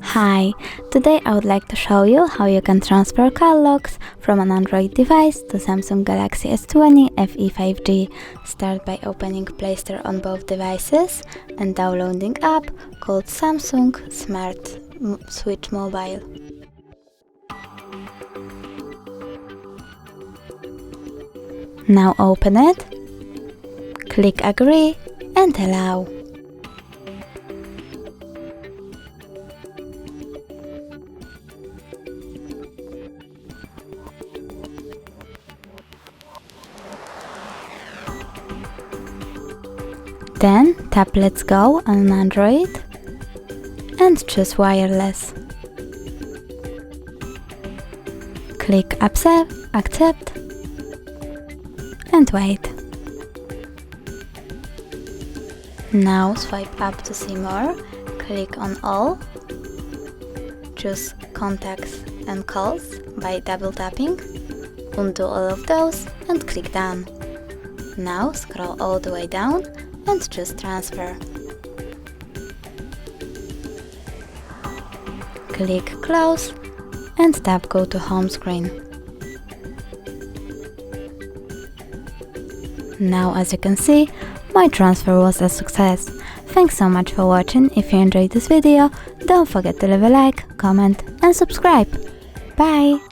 Hi, today I would like to show you how you can transfer call logs from an Android device to Samsung Galaxy S20 FE 5G. Start by opening Play Store on both devices and downloading app called Samsung Smart Switch Mobile. Now open it, click Agree and Allow. Then tap Let's Go on Android and choose Wireless. Click Accept and wait. Now swipe up to see more, click on All, choose Contacts and Calls by double tapping, undo all of those and click Done. Now scroll all the way down and choose Transfer. Click Close and tap Go to Home Screen. Now, as you can see, my transfer was a success. Thanks so much for watching. If you enjoyed this video, don't forget to leave a like, comment and subscribe. Bye!